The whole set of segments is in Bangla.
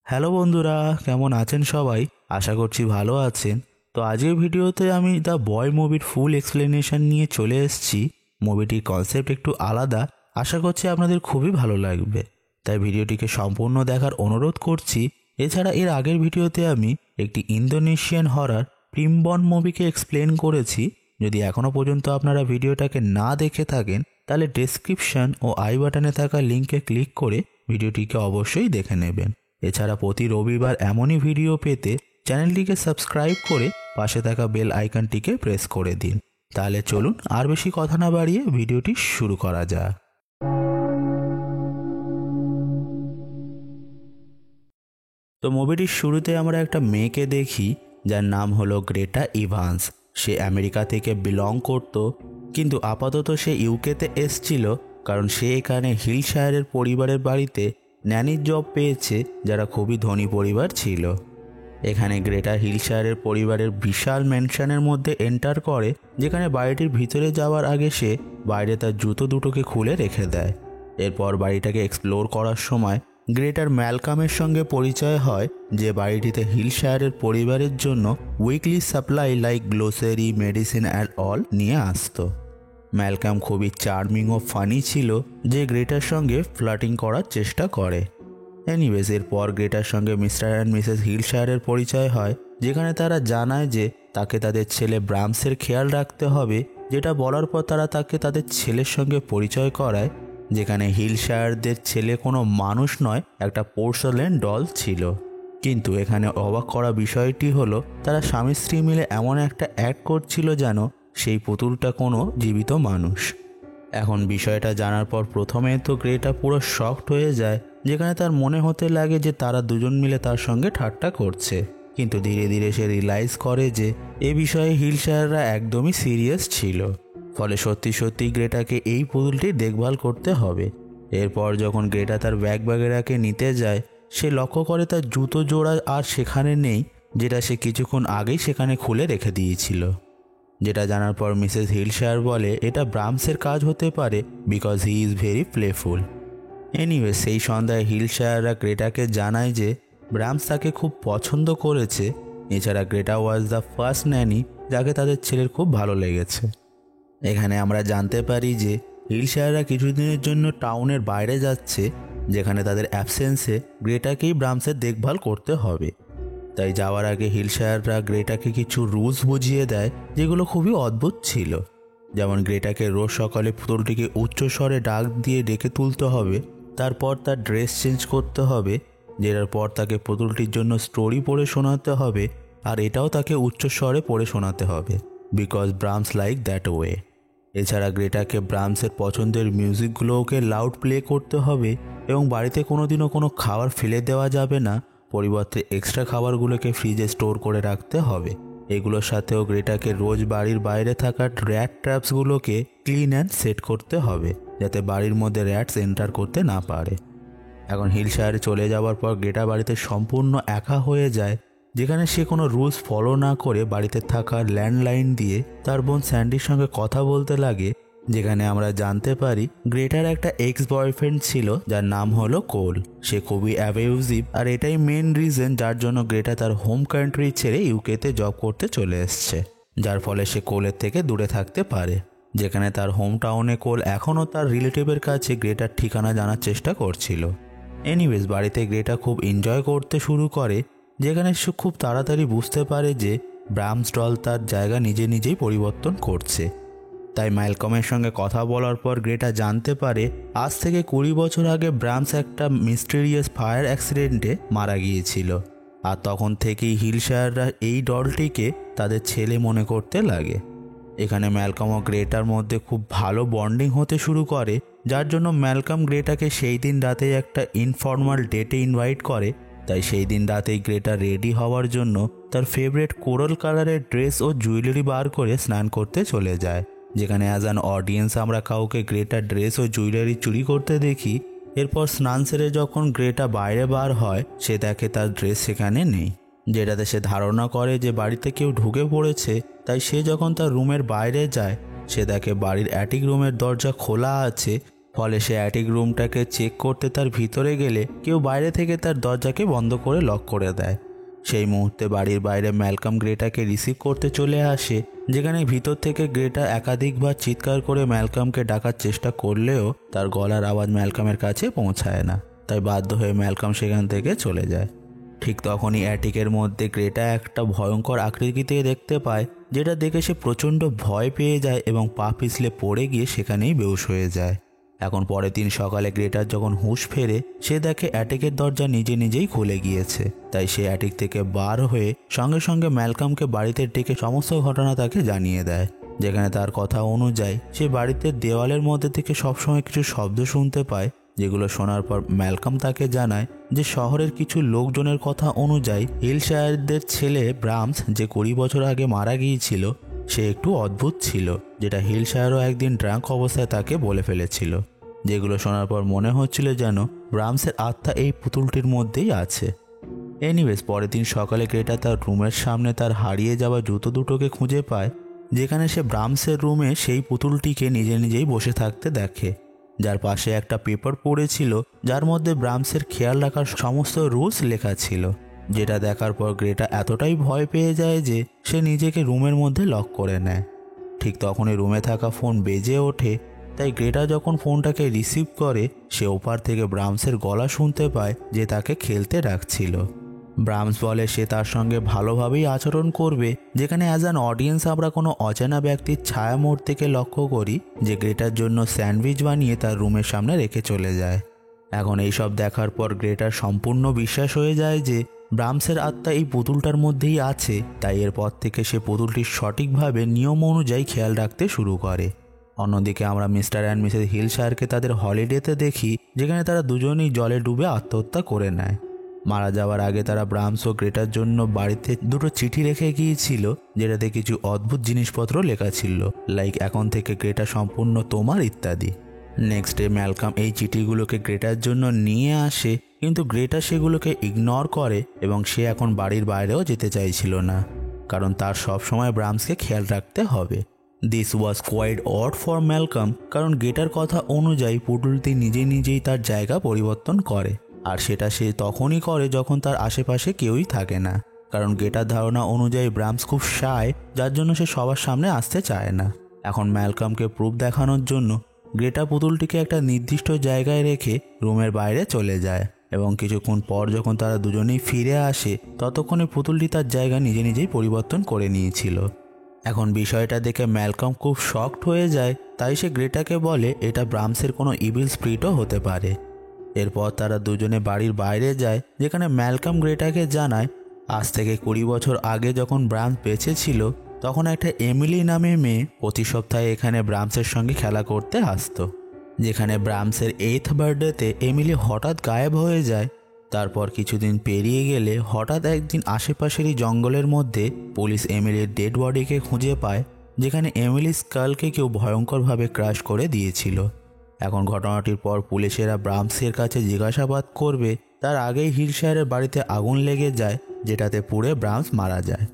হ্যালো বন্ধুরা, কেমন আছেন সবাই? আশা করছি ভালো আছেন। তো আজকের ভিডিওতে আমি দ্য বয় মুভির ফুল এক্সপ্লেনেশন নিয়ে চলে এসেছি। মুভিটির কনসেপ্ট একটু আলাদা, আশা করছি আপনাদের খুবই ভালো লাগবে, তাই ভিডিওটিকে সম্পূর্ণ দেখার অনুরোধ করছি। এছাড়া এর আগের ভিডিওতে আমি একটি ইন্দোনেশিয়ান হরর প্রিমবন মুভিকে এক্সপ্লেন করেছি। যদি এখনও পর্যন্ত আপনারা ভিডিওটাকে না দেখে থাকেন তাহলে ডেসক্রিপশন ও আই বাটনে থাকা লিঙ্কে ক্লিক করে ভিডিওটিকে অবশ্যই দেখে নেবেন। এছাড়া প্রতি রবিবার এমনই ভিডিও পেতে চ্যানেলটিকে সাবস্ক্রাইব করে পাশে থাকা বেল আইকনটিকে প্রেস করে দিন। তাহলে চলুন আর বেশি কথা না বাড়িয়ে ভিডিওটি শুরু করা যাক। তো মুভিটির শুরুতে আমরা একটা মেয়েকে দেখি যার নাম হলো গ্রেটা ইভান্স। সে আমেরিকা থেকে বিলং করত, কিন্তু আপাতত সে ইউকেতে এসছিল কারণ সে এখানে হিলশায়ারের পরিবারের বাড়িতে ন্যানির জব পেয়েছে, যারা খুবই ধনী পরিবার ছিল। এখানে গ্রেটা হিলশায়ারের পরিবারের বিশাল ম্যানশনের মধ্যে এন্টার করে, যেখানে বাড়িটির ভিতরে যাওয়ার আগে সে বাইরে তার জুতো দুটোকে খুলে রেখে দেয়। এরপর বাড়িটাকে এক্সপ্লোর করার সময় গ্রেটার ম্যালকামের সঙ্গে পরিচয় হয়, যে বাড়িটিতে হিলশায়ারের পরিবারের জন্য weekly supply like glossary, medicine and all নিয়ে আসতো। ম্যালকাম খুবই চার্মিং ও ফানি ছিল, যে গ্রেটার সঙ্গে ফ্লার্টিং করার চেষ্টা করে। এনিওয়েজ, এরপর গ্রেটার সঙ্গে মিস্টার অ্যান্ড মিসেস হিলশায়ারের পরিচয় হয়, যেখানে তারা জানায় যে তাকে তাদের ছেলে ব্রামসের খেয়াল রাখতে হবে, যেটা বলার পর তারা তাকে তাদের ছেলের সঙ্গে পরিচয় করায়, যেখানে হিলশায়ারদের ছেলে কোনো মানুষ নয়, একটা পোর্সেলেন ডল ছিল। কিন্তু এখানে অবাক করা বিষয়টি হলো, তারা স্বামী স্ত্রী মিলে এমন একটা অ্যাক্ট করছিল যেন সেই পুতুলটা কোনো জীবিত মানুষ। এখন বিষয়টা জানার পর প্রথমে তো গ্রেটা পুরো শকড হয়ে যায়, যেখানে তার মনে হতে লাগে যে তারা দুজন মিলে তার সঙ্গে ঠাট্টা করছে। কিন্তু ধীরে ধীরে সে রিয়েলাইজ করে যে এ বিষয়ে হিলশায়াররা একদমই সিরিয়াস ছিল, ফলে সত্যি সত্যি গ্রেটাকে এই পুতুলটি দেখভাল করতে হবে। এরপর যখন গ্রেটা তার ব্যাগ বাগেরাকে নিতে যায়, সে লক্ষ্য করে তার জুতো জোড়া আর সেখানে নেই, যেটা সে কিছুক্ষণ আগেই সেখানে খুলে রেখে দিয়েছিল। যেটা জানার পর মিসেস হিলশায়ার বলে এটা ব্রামসের কাজ হতে পারে, because he is very playful. Anyway, সেই সন্ধ্যায় হিলশায়াররা গ্রেটাকে জানায় যে ব্রামস তাকে খুব পছন্দ করেছে। এছাড়া গ্রেটা ওয়াজ দ্য ফার্স্ট ন্যানি যাকে তাদের ছেলের খুব ভালো লেগেছে। এখানে আমরা জানতে পারি যে হিলশায়াররা কিছুদিনের জন্য টাউনের বাইরে যাচ্ছে, যেখানে তাদের অ্যাবসেন্সে গ্রেটাকেই ব্রামসের দেখভাল করতে হবে। তাই যাওয়ার আগে হিলশায়াররা গ্রেটাকে কিছু রুলস বুঝিয়ে দেয়, যেগুলো খুবই অদ্ভুত ছিল। যেমন গ্রেটাকে রোজ সকালে পুতুলটিকে উচ্চস্বরে ডাক দিয়ে ডেকে তুলতে হবে, তারপর তার ড্রেস চেঞ্জ করতে হবে, যেটার পর তাকে পুতুলটির জন্য স্টোরি পড়ে শোনাতে হবে, আর এটাও তাকে উচ্চস্বরে পড়ে শোনাতে হবে, বিকজ ব্রামস লাইক দ্যাট ওয়ে। এছাড়া গ্রেটাকে ব্রামসের পছন্দের মিউজিকগুলোকে লাউড প্লে করতে হবে, এবং বাড়িতে কোনোদিনও কোনো খাবার ফেলে দেওয়া যাবে না, পরিবর্তে এক্সট্রা খাবারগুলোকে ফ্রিজে স্টোর করে রাখতে হবে। এগুলোর সাথেও গ্রেটাকে রোজ বাড়ির বাইরে থাকা র্যাট ট্র্যাপসগুলোকে ক্লিন অ্যান্ড সেট করতে হবে, যাতে বাড়ির মধ্যে র্যাটস এন্টার করতে না পারে। এখন হিলশায়ারে চলে যাওয়ার পর গ্রেটা বাড়িতে সম্পূর্ণ একা হয়ে যায়, যেখানে সে কোনো রুলস ফলো না করে বাড়িতে থাকা ল্যান্ডলাইন দিয়ে তার বোন স্যান্ডির সঙ্গে কথা বলতে লাগে, যেখানে আমরা জানতে পারি গ্রেটার একটা এক্স বয়ফ্রেন্ড ছিল যার নাম হলো কোল। সে খুবই অ্যাবিউজিভ, আর এটাই মেন রিজন যার জন্য গ্রেটা তার হোম কান্ট্রি ছেড়ে ইউকেতে জব করতে চলে এসছে, যার ফলে সে কোলের থেকে দূরে থাকতে পারে। যেখানে তার হোম টাউনে কোল এখনও তার রিলেটিভের কাছে গ্রেটার ঠিকানা জানার চেষ্টা করছিল। এনিওয়েজ, বাড়িতে গ্রেটা খুব এনজয় করতে শুরু করে, যেখানে সে খুব তাড়াতাড়ি বুঝতে পারে যে ব্রামস ডল তার জায়গা নিজে নিজেই পরিবর্তন করছে। তাই ম্যালকমের সঙ্গে কথা বলার পর গ্রেটা জানতে পারে আজ থেকে 20 বছর আগে ব্রামস একটা মিস্টেরিয়াস ফায়ার অ্যাক্সিডেন্টে মারা গিয়েছিল, আর তখন থেকেই হিলশায়াররা এই ডলটিকে তাদের ছেলে মনে করতে লাগে। এখানে ম্যালকম ও গ্রেটার মধ্যে খুব ভালো বন্ডিং হতে শুরু করে, যার জন্য ম্যালকম গ্রেটাকে সেই দিন রাতেই একটা ইনফর্মাল ডেটে ইনভাইট করে। তাই সেই দিন রাতেই গ্রেটা রেডি হওয়ার জন্য তার ফেভারিট কোরাল কালারের ড্রেস ও জুয়েলারি বার করে স্নান করতে চলে যায়, যেখানে অ্যাজ অ্যান অডিয়েন্স আমরা কাউকে গ্রেটার ড্রেস ও জুয়েলারি চুরি করতে দেখি। এরপর স্নান সেরে যখন গ্রেটা বাইরে বার হয়, সে দেখে তার ড্রেস সেখানে নেই, যেটাতে সে ধারণা করে যে বাড়িতে কেউ ঢুকে পড়েছে। তাই সে যখন তার রুমের বাইরে যায়, সে দেখে বাড়ির অ্যাটিক রুমের দরজা খোলা আছে, ফলে সে অ্যাটিক রুমটাকে চেক করতে তার ভিতরে গেলে কেউ বাইরে থেকে তার দরজাকে বন্ধ করে লক করে দেয়। সেই মুহূর্তে বাড়ির বাইরে ম্যালকম গ্রেটাকে রিসিভ করতে চলে আসে, যেখানে ভিতর থেকে গ্রেটা একাধিকবার চিৎকার করে ম্যালকমকে ডাকার চেষ্টা করলেও তার গলার আওয়াজ ম্যালকমের কাছে পৌঁছায় না। তাই বাধ্য হয়ে ম্যালকম সেখান থেকে চলে যায়। ঠিক তখনই অ্যাটিকের মধ্যে গ্রেটা একটা ভয়ঙ্কর আকৃতিতে দেখতে পায়, যেটা দেখে সে প্রচণ্ড ভয় পেয়ে যায় এবং পা পিছলে পড়ে গিয়ে সেখানেই বেহুশ হয়ে যায়। এখন পরের দিন সকালে গ্রেটার যখন হুঁশ ফেরে, সে দেখে অ্যাটিকের দরজা নিজে নিজেই খুলে গিয়েছে। তাই সে অ্যাটিক থেকে বার হয়ে সঙ্গে সঙ্গে ম্যালকমকে বাড়িতে ডেকে সমস্ত ঘটনা তাকে জানিয়ে দেয়। যেখানে তার কথা অনুযায়ী সে বাড়িতে দেওয়ালের মধ্যে থেকে সবসময় কিছু শব্দ শুনতে পায়, যেগুলো শোনার পর ম্যালকম তাকে জানায় যে শহরের কিছু লোকজনের কথা অনুযায়ী হিলশায়ারদের ছেলে ব্রামস, যে 20 বছর আগে মারা গিয়েছিল, সে একটু অদ্ভুত ছিল, যেটা হিলশায়ারও একদিন ড্রাঙ্ক অবস্থায় তাকে বলে ফেলেছিল। যেগুলো শোনার পর মনে হচ্ছিল যেন ব্রামসের আত্মা এই পুতুলটির মধ্যেই আছে। এনিওয়েজ, পরের দিন সকালে গ্রেটা তার রুমের সামনে তার হারিয়ে যাওয়া জুতো দুটোকে খুঁজে পায়, যেখানে সে ব্রামসের রুমে সেই পুতুলটিকে নিজে নিজেই বসে থাকতে দেখে, যার পাশে একটা পেপার পড়েছিল যার মধ্যে ব্রামসের খেয়াল রাখার সমস্ত রুলস লেখা ছিল। যেটা দেখার পর গ্রেটা এতটাই ভয় পেয়ে যায় যে সে নিজেকে রুমের মধ্যে লক করে নেয়। ঠিক তখনই রুমে থাকা ফোন বেজে ওঠে। তাই গ্রেটা যখন ফোনটাকে রিসিভ করে, সে ওপার থেকে ব্রামসের গলা শুনতে পায় যে তাকে খেলতে ডাকছিল। ব্রামস বলে সে তার সঙ্গে ভালোভাবেই আচরণ করবে, যেখানে অ্যাজ অ্যান অডিয়েন্স আমরা কোনো অচেনা ব্যক্তির ছায়ামূর্তিকে লক্ষ্য করি যে গ্রেটার জন্য স্যান্ডউইচ বানিয়ে তার রুমের সামনে রেখে চলে যায়। এখন এইসব দেখার পর গ্রেটার সম্পূর্ণ বিশ্বাস হয়ে যায় যে ব্রামসের আত্মা এই পুতুলটার মধ্যেই আছে। তাই এরপর থেকে সে পুতুলটির সঠিকভাবে নিয়ম অনুযায়ী খেয়াল রাখতে শুরু করে। অন্যদিকে আমরা মিস্টার অ্যান্ড মিসেস হিলশায়ারকে তাদের হলিডেতে দেখি, যেখানে তারা দুজনেই জলে ডুবে আত্মহত্যা করে নেয়। মারা যাওয়ার আগে তারা ব্রামস ও গ্রেটার জন্য বাড়িতে দুটো চিঠি রেখে গিয়েছিল, যেটাতে কিছু অদ্ভুত জিনিসপত্র লেখা ছিল, লাইক এখন থেকে গ্রেটা সম্পূর্ণ তোমার ইত্যাদি। নেক্সট ডে ম্যালকম এই চিঠিগুলোকে গ্রেটার জন্য নিয়ে আসে, কিন্তু গ্রেটা সেগুলোকে ইগনোর করে এবং সে এখন বাড়ির বাইরেও যেতে চাইছিল না, কারণ তার সবসময় ব্রামসকে খেয়াল রাখতে হবে। This was quite odd for Malcolm, কারণ গ্রেটার কথা অনুযায়ী পুতুলটি নিজে নিজেই তার জায়গা পরিবর্তন করে, আর সেটা সে তখনই করে যখন তার আশেপাশে কেউই থাকে না। কারণ গ্রেটার ধারণা অনুযায়ী ব্রামস খুব শায়, যার জন্য সে সবার সামনে আসতে চায় না। এখন ম্যালকমকে প্রুফ দেখানোর জন্য গ্রেটা পুতুলটিকে একটা নির্দিষ্ট জায়গায় রেখে রুমের বাইরে চলে যায়, এবং কিছুক্ষণ পর যখন তারা দুজনেই ফিরে আসে, ততক্ষণে পুতুলটি তার জায়গা নিজে নিজেই পরিবর্তন করে নিয়েছিল। এখন বিষয়টা দেখে ম্যালকম খুব শকড হয়ে যায়, তাই সে গ্রেটাকে বলে এটা ব্রামসের কোনো ইভিল স্পিরিটও হতে পারে। এরপর তারা দুজনে বাড়ির বাইরে যায়, যেখানে ম্যালকম গ্রেটাকে জানায় আজ থেকে 20 বছর আগে যখন ব্রামস বেঁচে ছিল, তখন একটা এমিলি নামে মেয়ে প্রতি সপ্তাহে এখানে ব্রামসের সঙ্গে খেলা করতে আসতো। যেখানে ব্রামসের 8th বার্থডেতে এমিলি হঠাৎ গায়েব হয়ে যায়। তারপর কিছুদিন পেরিয়ে গেলে হঠাৎ একদিন আশেপাশেরই জঙ্গলের মধ্যে পুলিশ এমিলির ডেড বডিকে খুঁজে পায়, যেখানে এমিলির স্কালকে কেউ ভয়ঙ্করভাবে ক্রাশ করে দিয়েছিল। এখন ঘটনাটির পর পুলিশেরা ব্রামসের কাছে জিজ্ঞাসাবাদ করবে, তার আগেই হিলশায়ারের বাড়িতে আগুন লেগে যায়, যেটাতে পুড়ে ব্রামস মারা যায়।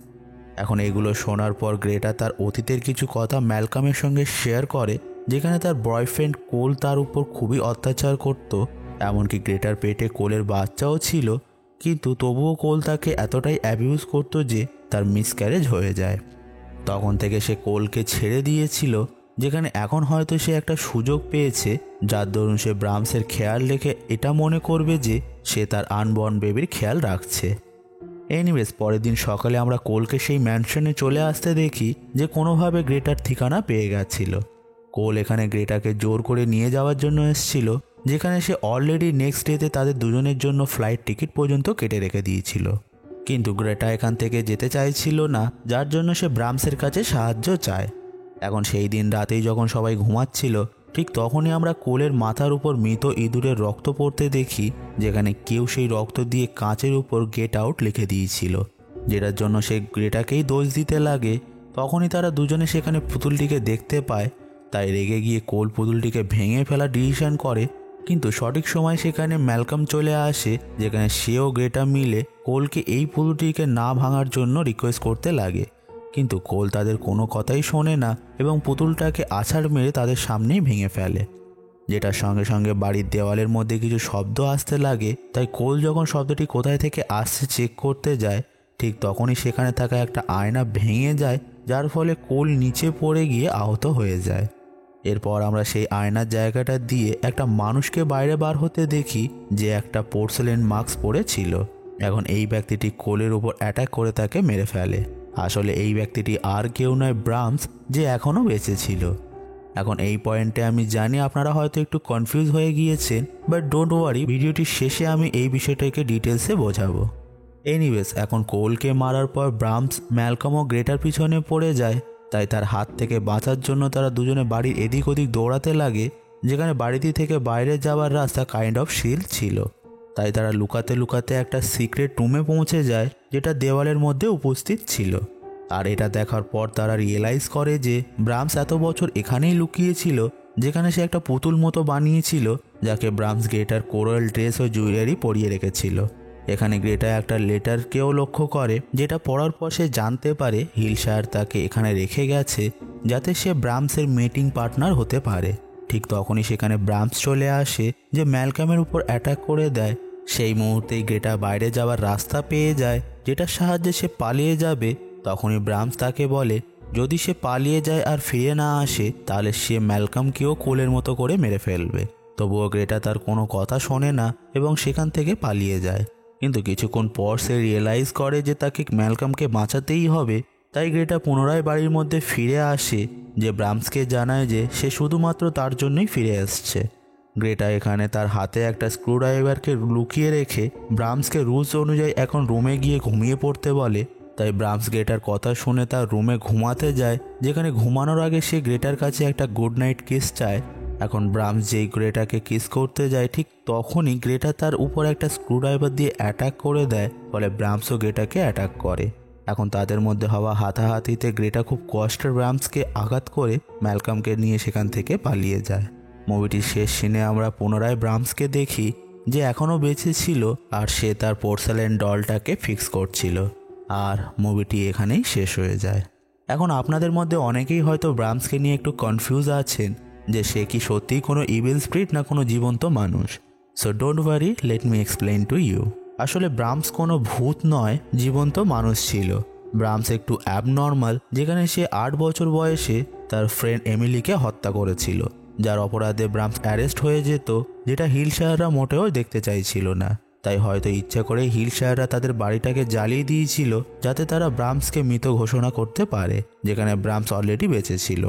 এখন এগুলো শোনার পর গ্রেটা তার অতীতের কিছু কথা ম্যালকমের সঙ্গে শেয়ার করে, যেখানে তার বয়ফ্রেন্ড কোল তার উপর খুবই অত্যাচার করত, এমনকি গ্রেটার পেটে কোলের বাচ্চাও ছিল, কিন্তু তবুও কোল তাকে এতটাই অ্যাবিউজ করতো যে তার মিসক্যারেজ হয়ে যায়। তখন থেকে সে কোলকে ছেড়ে দিয়েছিল, যেখানে এখন হয়তো সে একটা সুযোগ পেয়েছে, যার দরুন সে ব্রামসের খেয়াল রেখে এটা মনে করবে যে সে তার আনবর্ন বেবির খেয়াল রাখছে। এনিওয়েজ, পরের দিন সকালে আমরা কোলকে সেই ম্যানশনে চলে আসতে দেখি, যে কোনোভাবে গ্রেটার ঠিকানা পেয়ে গেছিল। কোল এখানে গ্রেটাকে জোর করে নিয়ে যাওয়ার জন্য এসেছিল, যেখানে সে অলরেডি নেক্সট ডেতে তাদের দুজনের জন্য ফ্লাইট টিকিট পর্যন্ত কেটে রেখে দিয়েছিল। কিন্তু গ্রেটা এখান থেকে যেতে চাইছিল না, যার জন্য সে ব্রামসের কাছে সাহায্য চায়। এখন সেই দিন রাতেই যখন সবাই ঘুমাচ্ছিল, ঠিক তখনই আমরা কোলের মাথার উপর মৃত ইঁদুরের রক্ত পড়তে দেখি, যেখানে কেউ সেই রক্ত দিয়ে কাঁচের উপর গেট আউট লিখে দিয়েছিল, যেটার জন্য সে গ্রেটাকেই দোষ দিতে লাগে। তখনই তারা দুজনে সেখানে পুতুলটিকে দেখতে পায়, তাই রেগে গিয়ে কোল পুতুলটিকে ভেঙে ফেলার ডিসিশন করে। কিন্তু সঠিক সময় সেখানে ম্যালকম চলে আসে, যেখানে সেও গ্রেটা মিলে কোলকে এই পুতুলটিকে না ভাঙার জন্য রিকোয়েস্ট করতে লাগে। কিন্তু কোল তাদের কোনো কথাই শোনে না এবং পুতুলটাকে আছাড় মেরে তাদের সামনেই ভেঙে ফেলে। যেটার সঙ্গে সঙ্গে বাড়ির দেওয়ালের মধ্যে কিছু শব্দ আসতে লাগে। তাই কোল যখন শব্দটি কোথায় থেকে আসছে চেক করতে যায়, ঠিক তখনই সেখানে থাকা একটা আয়না ভেঙে যায়, যার ফলে কোল নিচে পড়ে গিয়ে আহত হয়ে যায়। এরপর আমরা সেই আয়নার জায়গাটা দিয়ে একটা মানুষকে বাইরে বার হতে দেখি, যে একটা পোর্সেলেন মাস্ক পরে ছিল। এখন এই ব্যক্তিটি কোলের উপর অ্যাটাক করে তাকে মেরে ফেলে। আসলে এই ব্যক্তিটি আর কেউ নয়, ব্রামস, যে এখনও বেঁচে ছিল। এখন এই পয়েন্টে আমি জানি আপনারা হয়তো একটু কনফিউজ হয়ে গিয়েছেন, বাট ডোন্ট ওয়ারি, ভিডিওটির শেষে আমি এই বিষয়টাকে ডিটেলসে বোঝাবো। এনিওয়েজ, এখন কোলকে মারার পর ব্রামস, ম্যালকম ও গ্রেটার পিছনে পড়ে যায়। তাই তার হাত থেকে বাঁচার জন্য তারা দুজনে বাড়ির এদিক ওদিক দৌড়াতে লাগে, যেখানে বাড়িটি থেকে বাইরে যাওয়ার রাস্তা কাইন্ড অফ সিল ছিল। তাই তারা লুকাতে লুকাতে একটা সিক্রেট রুমে পৌঁছে যায়, যেটা দেওয়ালের মধ্যে উপস্থিত ছিল। আর এটা দেখার পর তারা রিয়েলাইজ করে যে ব্রামস এত বছর এখানেই লুকিয়েছিল, যেখানে সে একটা পুতুল মতো বানিয়েছিল, যাকে ব্রামস গ্রেটার কোরাল ড্রেস ও জুয়েলারি পরিয়ে রেখেছিল। এখানে গ্রেটা একটা লেটারকেও লক্ষ্য করে, যেটা পড়ার পর সে জানতে পারে হিলশায়ার তাকে এখানে রেখে গেছে যাতে সে ব্রামসের মিটিং পার্টনার হতে পারে। ঠিক তখনই সেখানে ব্রামস চলে আসে, যে ম্যালকমের উপর অ্যাটাক করে দেয়। সেই মুহূর্তেই গ্রেটা বাইরে যাওয়ার রাস্তা পেয়ে যায়, যেটার সাহায্যে সে পালিয়ে যাবে। তখনই ব্রামস তাকে বলে যদি সে পালিয়ে যায় আর ফিরে না আসে, তাহলে সে ম্যালকমকেও কোলের মতো করে মেরে ফেলবে। তবুও গ্রেটা তার কোনো কথা শোনে না এবং সেখান থেকে পালিয়ে যায়। কিন্তু কিছুক্ষণ পর সে রিয়েলাইজ করে যে তাকে ম্যালকমকে বাঁচাতেই হবে। তাই গ্রেটা পুনরায় বাড়ির মধ্যে ফিরে আসে, যে ব্রামসকে জানায় যে সে শুধুমাত্র তার জন্যই ফিরে আসছে। গ্রেটা এখানে তার হাতে একটা স্ক্রুড্রাইভারকে লুকিয়ে রেখে ব্রামসকে রুলস অনুযায়ী এখন রুমে গিয়ে ঘুমিয়ে পড়তে বলে। তাই ব্রামস গ্রেটার কথা শুনে তার রুমে ঘুমাতে যায়, যেখানে ঘুমানোর আগে সে গ্রেটার কাছে একটা গুড নাইট কিস চায়। এখন ব্রামস যেই গ্রেটাকে কিস করতে যায়, ঠিক তখনই গ্রেটা তার উপর একটা স্ক্রুড্রাইভার দিয়ে অ্যাটাক করে দেয়। ফলে ব্রামসও গ্রেটাকে অ্যাটাক করে। এখন তাদের মধ্যে হওয়া হাতাহাতিতে গ্রেটা খুব কষ্টে ব্রামসকে আঘাত করে ম্যালকমকে নিয়ে সেখান থেকে পালিয়ে যায়। মুভিটির শেষ সিনে আমরা পুনরায় ব্রামসকে দেখি, যে এখনও বেঁচে ছিল আর সে তার পোর্সেলেন ডলটাকে ফিক্স করছিল। আর মুভিটি এখানেই শেষ হয়ে যায়। এখন আপনাদের মধ্যে অনেকেই হয়তো ব্রামসকে নিয়ে একটু কনফিউজ আছেন, যে সে কি সত্যিই কোনো ইভিল স্পিরিট না কোনো জীবন্ত মানুষ। So don't worry, let me explain to you. আসলে ব্রামস কোনো ভূত নয়, জীবন্ত মানুষ ছিল। ব্রামস একটু অ্যাবনর্মাল, যেখানে সে 8 বছর বয়সে তার ফ্রেন্ড এমিলিকে হত্যা করেছিল, যার অপরাধে ব্রামস অ্যারেস্ট হয়ে যেত, যেটা হিলশায়াররা মোটেও দেখতে চাইছিল না। তাই হয়তো ইচ্ছা করে হিলশায়াররা তাদের বাড়িটাকে জ্বালিয়ে দিয়েছিল, যাতে তারা ব্রামসকে মৃত ঘোষণা করতে পারে, যেখানে ব্রামস অলরেডি বেঁচে ছিল।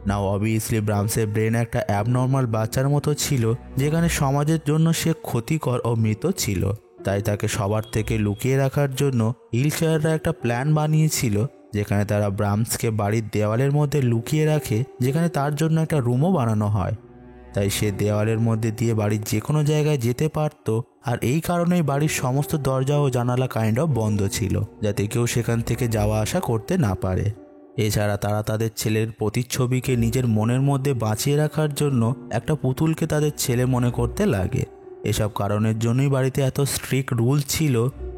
নাও অবভিয়াসলি ব্রামসের ব্রেন একটা অ্যাবনর্মাল বাচ্চার মতো ছিল, যেখানে সমাজের জন্য সে ক্ষতিকর ও মৃত ছিল। তাই তাকে সবার থেকে লুকিয়ে রাখার জন্য হিলশায়াররা একটা প্ল্যান বানিয়েছিল, যেখানে তারা ব্রামসকে বাড়ির দেওয়ালের মধ্যে লুকিয়ে রাখে, যেখানে তার জন্য একটা রুমও বানানো হয়। তাই সে দেওয়ালের মধ্যে দিয়ে বাড়ির যে কোনো জায়গায় যেতে পারত। আর এই কারণেই বাড়ির সমস্ত দরজা ও জানালা কাইন্ড অফ বন্ধ ছিল, যাতে কেউ সেখান থেকে যাওয়া আসা করতে না পারে। এছাড়া তারা তাদের ছেলের প্রতিচ্ছবিকে নিজের মনের মধ্যে বাঁচিয়ে রাখার জন্য একটা পুতুলকে তাদের ছেলে মনে করতে লাগে। এসব কারণের জন্যই বাড়িতে এত স্ট্রিক্ট রুল ছিল,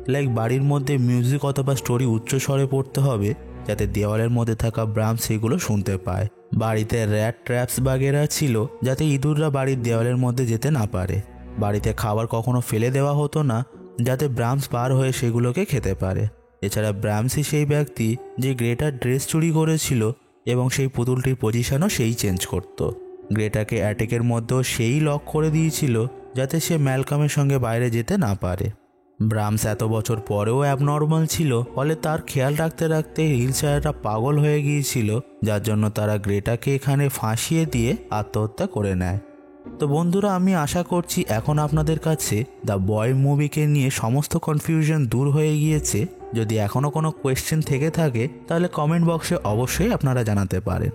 লাইক বাড়ির মধ্যে মিউজিক অথবা স্টোরি উচ্চস্বরে পড়তে হবে, যাতে দেওয়ালের মধ্যে থাকা ব্রামস সেগুলো শুনতে পায়। বাড়িতে র্যাট ট্র্যাপস বাগেরা ছিল, যাতে ইঁদুররা বাড়ির দেওয়ালের মধ্যে যেতে না পারে। বাড়িতে খাবার কখনো ফেলে দেওয়া হতো না, যাতে ব্রামস বার হয়ে সেগুলোকে খেতে পারে। এছাড়া ব্রামসই সেই ব্যক্তি যে গ্রেটার ড্রেস চুরি করেছিল, এবং সেই পুতুলটির পজিশনও সেই চেঞ্জ করত। গ্রেটাকে অ্যাটেকের মধ্যেও সেই লক করে দিয়েছিল, যাতে সে ম্যালকমের সঙ্গে বাইরে যেতে না পারে। ব্রামস এত বছর পরেও অ্যাবনর্মাল ছিল, ফলে তার খেয়াল রাখতে রাখতে হিলশায়াররা পাগল হয়ে গিয়েছিল, যার জন্য তারা গ্রেটাকে এখানে ফাঁসিয়ে দিয়ে আত্মহত্যা করে নেয়। তো বন্ধুরা, আমি আশা করছি এখন আপনাদের কাছে দ্য বয় মুভিকে নিয়ে সমস্ত কনফিউশন দূর হয়ে গিয়েছে। যদি এখনও কোনো কোয়েশ্চেন থেকে থাকে, তাহলে কমেন্ট বক্সে অবশ্যই আপনারা জানাতে পারেন।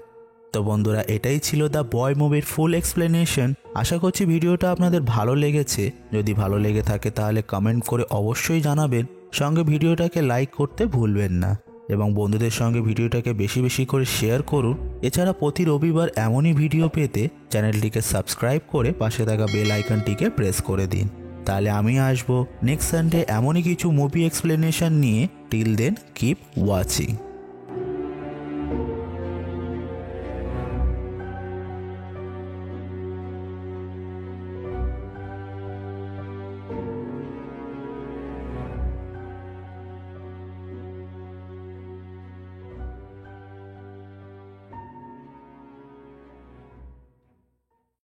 তো বন্ধুরা, এটাই ছিল দ্য বয় মুভির ফুল এক্সপ্লেনেশন। আশা করছি ভিডিওটা আপনাদের ভালো লেগেছে। যদি ভালো লেগে থাকে তাহলে কমেন্ট করে অবশ্যই জানাবেন। সঙ্গে ভিডিওটাকে লাইক করতে ভুলবেন না, এবং বন্ধুদের সঙ্গে ভিডিওটাকে বেশি বেশি করে শেয়ার করুন। এছাড়া প্রতি রবিবার এমনই ভিডিও পেতে চ্যানেলটিকে সাবস্ক্রাইব করে পাশে থাকা বেল আইকনটিকে প্রেস করে দিন। তাহলে আমি আসবো নেক্সট সানডে এমনই কিছু মুভি এক্সপ্লেনেশন নিয়ে। Till then, keep watching.